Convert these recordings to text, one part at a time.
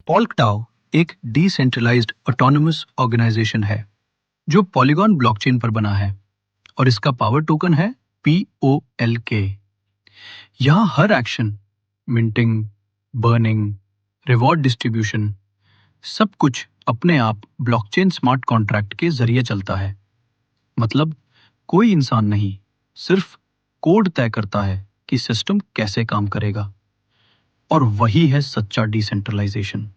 पोल्कडआओ एक decentralised autonomous organisation है जो पॉलीगॉन ब्लॉकचेन पर बना है और इसका पावर टोकन है POLK। यहाँ हर action, minting, burning, reward distribution, सब कुछ अपने आप ब्लॉकचेन स्मार्ट कॉन्ट्रैक्ट के जरिए चलता है। मतलब कोई इंसान नहीं, सिर्फ कोड तय करता है कि सिस्टम कैसे काम करेगा। और वही है सच्चा डिसेंट्रलाइजेशन।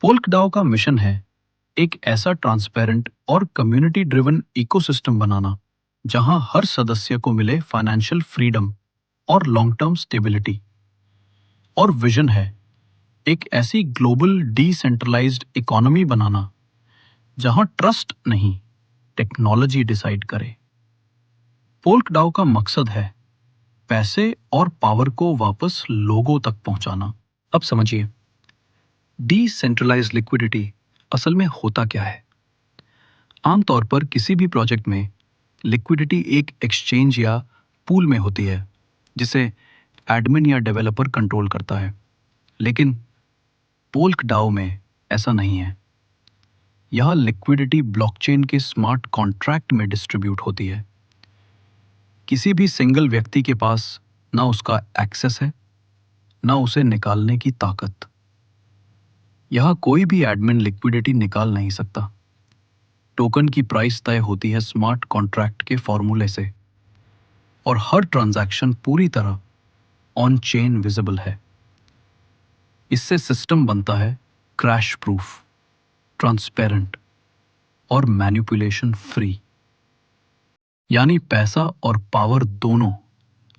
पोल्कडआओ का मिशन है एक ऐसा ट्रांसपेरेंट और कम्युनिटी ड्रिवन इकोसिस्टम बनाना जहां हर सदस्य को मिले फाइनेंशियल फ्रीडम और लॉन्ग टर्म स्टेबिलिटी। और विजन है एक ऐसी ग्लोबल डिसेंट्रलाइज्ड इकोनॉमी बनाना जहां ट्रस्ट नहीं, टेक्नोलॉजी डिसाइड करे। पोल्कडआओ का मकसद है पैसे और पावर को वापस लोगों तक पहुंचाना। अब समझिए, डिसेंट्रलाइज्ड लिक्विडिटी असल में होता क्या है। आमतौर पर किसी भी प्रोजेक्ट में लिक्विडिटी एक एक्सचेंज या पूल में होती है जिसे एडमिन या डेवलपर कंट्रोल करता है। लेकिन पोल्कडआओ में ऐसा नहीं है। यह लिक्विडिटी ब्लॉकचेन के स्मार्ट कॉन्ट्रैक्ट में डिस्ट्रीब्यूट होती है। किसी भी सिंगल व्यक्ति के पास ना उसका एक्सेस है, ना उसे निकालने की ताकत। यहां कोई भी एडमिन लिक्विडिटी निकाल नहीं सकता। टोकन की प्राइस तय होती है स्मार्ट कॉन्ट्रैक्ट के फॉर्मूले से और हर ट्रांजैक्शन पूरी तरह ऑन चेन विजिबल है। इससे सिस्टम बनता है क्रैश प्रूफ, ट्रांसपेरेंट और मैनिपुलेशन फ्री। यानी पैसा और पावर दोनों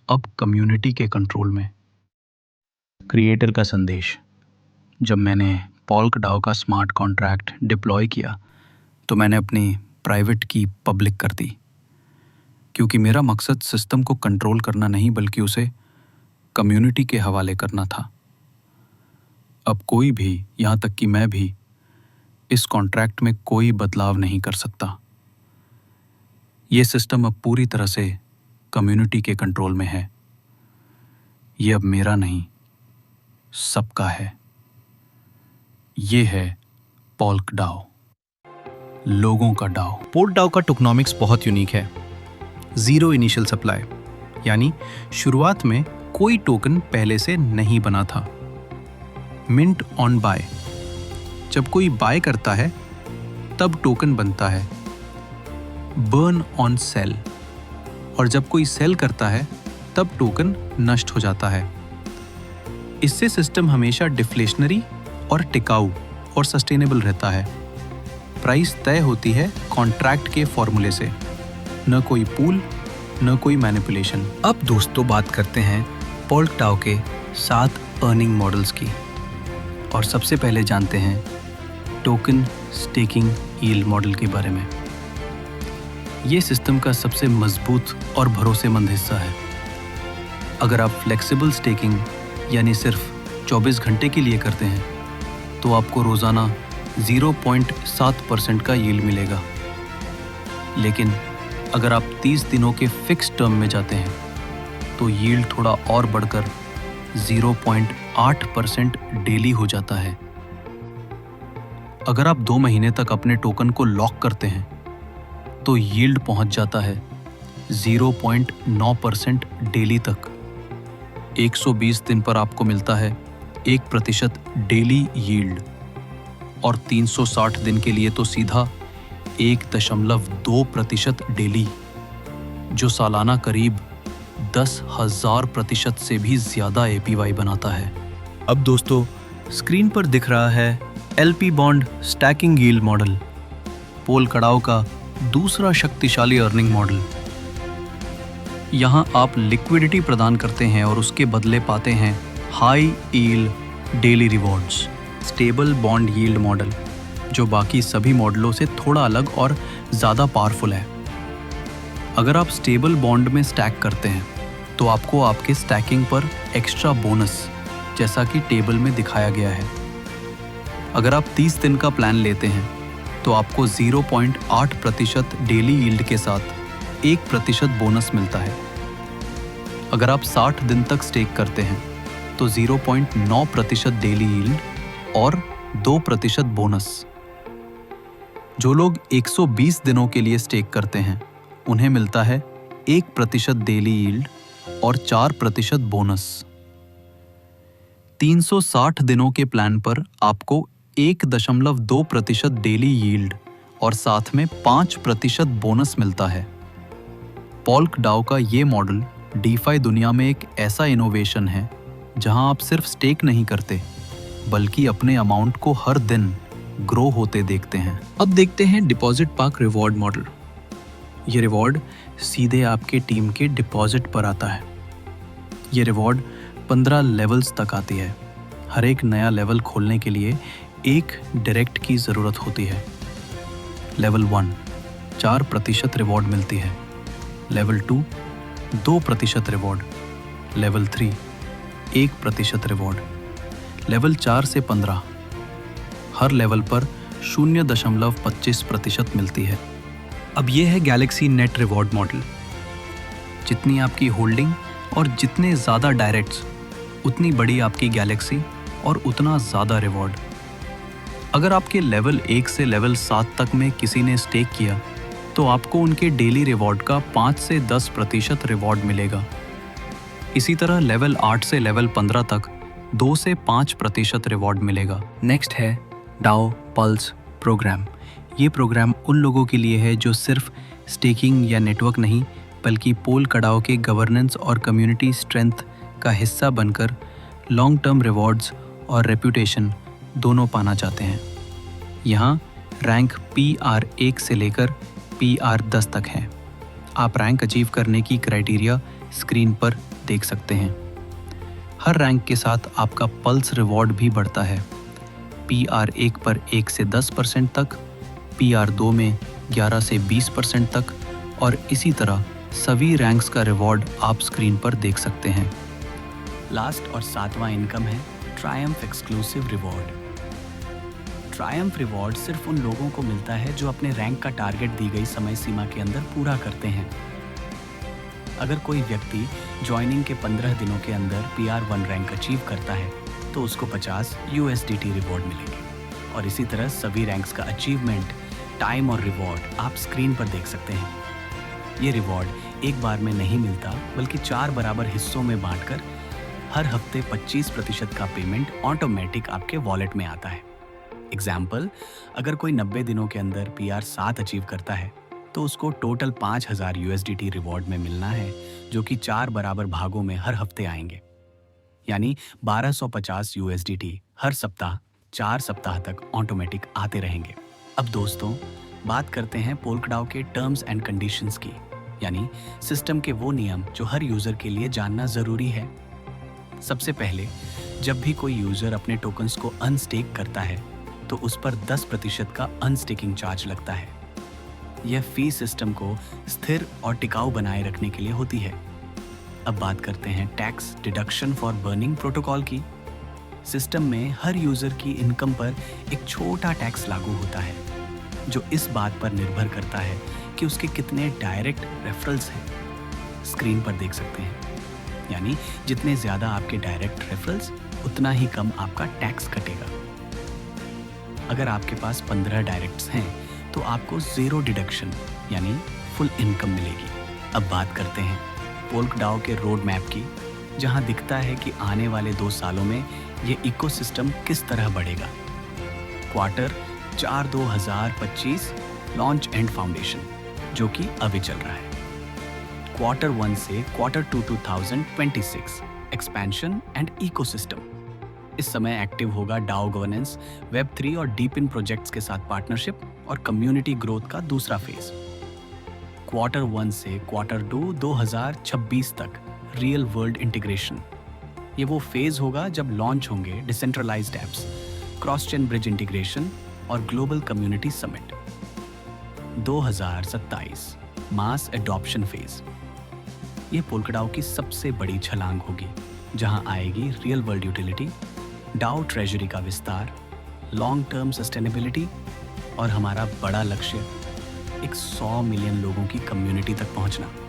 अब कम्युनिटी के कंट्रोल में। क्रिएटर का संदेश। जब मैंने पोल्कडआओ का स्मार्ट कॉन्ट्रैक्ट डिप्लॉय किया तो मैंने अपनी प्राइवेट की पब्लिक कर दी, क्योंकि मेरा मकसद सिस्टम को कंट्रोल करना नहीं बल्कि उसे कम्युनिटी के हवाले करना था। अब कोई भी, यहाँ तक कि मैं भी, इस कॉन्ट्रैक्ट में कोई बदलाव नहीं कर सकता। ये सिस्टम अब पूरी तरह से कम्युनिटी के कंट्रोल में है। ये अब मेरा नहीं, सबका है। ये है पोल्कडआओ, लोगों का डाओ। पोल्कडआओ का टोकनॉमिक्स बहुत यूनिक है। जीरो इनिशियल सप्लाई, यानी शुरुआत में कोई टोकन पहले से नहीं बना था। मिंट ऑन बाय, जब कोई बाय करता है तब टोकन बनता है। बर्न ऑन सेल, और जब कोई सेल करता है तब टोकन नष्ट हो जाता है। इससे सिस्टम हमेशा डिफ्लेशनरी और टिकाऊ और सस्टेनेबल रहता है। प्राइस तय होती है कॉन्ट्रैक्ट के फॉर्मूले से, न कोई पूल, न कोई मैनिपुलेशन। अब दोस्तों बात करते हैं पोल्कडआओ के 7 अर्निंग मॉडल्स की। और सबसे पहले जानते हैं टोकन स्टेकिंग यील्ड मॉडल के बारे में। ये सिस्टम का सबसे मजबूत और भरोसेमंद हिस्सा है। अगर आप फ्लेक्सिबल स्टेकिंग यानी सिर्फ 24 घंटे के लिए करते हैं तो आपको रोज़ाना 0.7% का यील्ड मिलेगा। लेकिन अगर आप 30 दिनों के फिक्स टर्म में जाते हैं तो यील्ड थोड़ा और बढ़कर 0.8% डेली हो जाता है। अगर आप 2 महीने तक अपने टोकन को लॉक करते हैं तो यील्ड पहुंच जाता है 0.9% डेली तक। 120 दिन पर आपको मिलता है 1% डेली यील्ड, और 360 दिन के लिए तो सीधा 1.2% डेली, जो सालाना करीब 10,000% से भी ज्यादा APY बनाता है। अब दोस्तों स्क्रीन पर दिख रहा है LP bond staking yield model, PolkDAO का दूसरा शक्तिशाली अर्निंग मॉडल। यहाँ आप लिक्विडिटी प्रदान करते हैं और उसके बदले पाते हैं high yield daily rewards. Stable bond yield model, जो बाकी सभी मॉडलों से थोड़ा अलग और ज़्यादा पावरफुल है। अगर आप स्टेबल बॉन्ड में स्टैक करते हैं तो आपको आपके स्टैकिंग पर एक्स्ट्रा बोनस, जैसा कि टेबल में दिखाया गया है। अगर आप 30 दिन का प्लान लेते हैं तो आपको 0.8% डेली यील्ड के साथ 1% बोनस मिलता है। अगर आप 60 दिन तक स्टेक करते हैं तो 0.9% डेली यील्ड और 2% बोनस। जो लोग 120 दिनों के लिए स्टेक करते हैं उन्हें मिलता है 1% डेली यील्ड और 4% बोनस। 360 दिनों के प्लान पर आपको 1.2% डेली यील्ड और साथ में 5% बोनस मिलता है। पोल्कडॉ का ये मॉडल डीफाई दुनिया में एक ऐसा इनोवेशन है जहां आप सिर्फ स्टेक नहीं करते बल्कि अपने अमाउंट को हर दिन ग्रो होते देखते हैं। अब देखते हैं डिपॉजिट पार्क रिवॉर्ड मॉडल। ये रिवॉर्ड सीधे आपके टीम के डिपॉजिट पर आता है। ये रिवॉर्ड 15 लेवल्स तक आती है। हर एक नया लेवल खोलने के लिए एक डायरेक्ट की ज़रूरत होती है। लेवल 1 4% रिवॉर्ड मिलती है। Level 2 2% reward. Level 3 1% reward. Level 4 से 15 हर लेवल पर 0.25% मिलती है। अब ये है गैलेक्सी नेट रिवॉर्ड मॉडल। जितनी आपकी होल्डिंग और जितने ज़्यादा डायरेक्ट्स उतनी बड़ी आपकी गैलेक्सी और उतना ज़्यादा रिवॉर्ड। अगर आपके लेवल 1 से लेवल 7 तक में किसी ने स्टेक किया तो आपको उनके डेली रिवॉर्ड का 5 से 10% रिवॉर्ड मिलेगा। इसी तरह लेवल 8 से लेवल 15 तक 2 से 5% रिवॉर्ड मिलेगा। नेक्स्ट है डाओ पल्स प्रोग्राम। ये प्रोग्राम उन लोगों के लिए है जो सिर्फ स्टेकिंग या नेटवर्क नहीं बल्कि पोल्कडॉ के गवर्नेंस और कम्युनिटी स्ट्रेंथ का हिस्सा बनकर लॉन्ग टर्म रिवॉर्ड्स और रेपुटेशन दोनों पाना चाहते हैं। यहाँ रैंक PR1 से लेकर PR10 तक है। आप रैंक अचीव करने की क्राइटेरिया स्क्रीन पर देख सकते हैं। हर रैंक के साथ आपका पल्स रिवॉर्ड भी बढ़ता है। PR1 पर 1 से 10% तक, PR2 में 11 से 20% तक और इसी तरह सभी रैंक्स का रिवॉर्ड आप स्क्रीन पर देख सकते हैं। लास्ट और 7वां इनकम है Triumph exclusive reward. Triumph reward सिर्फ उन लोगों को मिलता है जो अपने रैंक का टारगेट दी गई समय सीमा के अंदर पूरा करते हैं। अगर कोई व्यक्ति ज्वाइनिंग के 15 दिनों के अंदर PR1 रैंक अचीव करता है तो उसको 50 USDT रिवॉर्ड मिलेंगे। और इसी तरह सभी रैंक्स का अचीवमेंट, टाइम और रिवॉर्ड आप स्क्रीन पर देख सकते हैं। ये रिवॉर्ड एक बार में नहीं मिलता बल्कि 4 बराबर हिस्सों में बांटकर हर हफ्ते 25% का पेमेंट ऑटोमेटिक आपके वॉलेट में आता है। एग्जाम्पल, अगर कोई 90 दिनों के अंदर PR7 अचीव करता है तो उसको टोटल 5000 USDT रिवॉर्ड में मिलना है, जो कि 4 बराबर भागों में हर हफ्ते आएंगे, यानी 1250 USDT हर सप्ताह 4 सप्ताह तक ऑटोमेटिक आते रहेंगे। अब दोस्तों बात करते हैं पोल्कडॉ के टर्म्स एंड कंडीशंस की, यानी सिस्टम के वो नियम जो हर यूजर के लिए जानना जरूरी है। सबसे पहले, जब भी कोई यूजर अपने टोकन्स को अनस्टेक करता है तो उस पर 10% का अनस्टेकिंग चार्ज लगता है। यह फी सिस्टम को स्थिर और टिकाऊ बनाए रखने के लिए होती है। अब बात करते हैं tax deduction for burning protocol की। सिस्टम में हर यूजर की इनकम पर एक छोटा टैक्स लागू होता है, जो इस बात पर निर्भर करता है कि उसके कितने डायरेक्ट रेफरल्स हैं। स्क्रीन पर देख सकते हैं, यानी जितने ज्यादा आपके डायरेक्ट रेफरल्स उतना ही कम आपका टैक्स कटेगा। अगर आपके पास 15 डायरेक्ट्स हैं तो आपको 0 डिडक्शन यानी फुल इनकम मिलेगी। अब बात करते हैं पोल्कडॉ के रोड मैप की, जहां दिखता है कि आने वाले 2 सालों में ये इकोसिस्टम किस तरह बढ़ेगा। क्वार्टर 4 2025 लॉन्च एंड फाउंडेशन, जो कि अभी चल रहा है। क्वार्टर 1 से क्वार्टर 2 2026 एक्सपेंशन एंड इकोसिस्टम। इस समय एक्टिव होगा डाओ गवर्नेंस, Web3 और डीप इन प्रोजेक्ट्स के साथ पार्टनरशिप और कम्युनिटी ग्रोथ का दूसरा फेज। क्वार्टर 1 से क्वार्टर 2 2026 तक रियल वर्ल्ड इंटीग्रेशन। ये वो फेज होगा जब लॉन्च होंगे decentralized apps, cross chain bridge integration और global community summit. 2027 mass adoption phase. ये पोल्कडॉ की सबसे बड़ी छलांग होगी, जहां आएगी real world utility, DAO treasury का विस्तार, लॉन्ग टर्म सस्टेनेबिलिटी और हमारा बड़ा लक्ष्य एक 100 मिलियन लोगों की कम्युनिटी तक पहुंचना।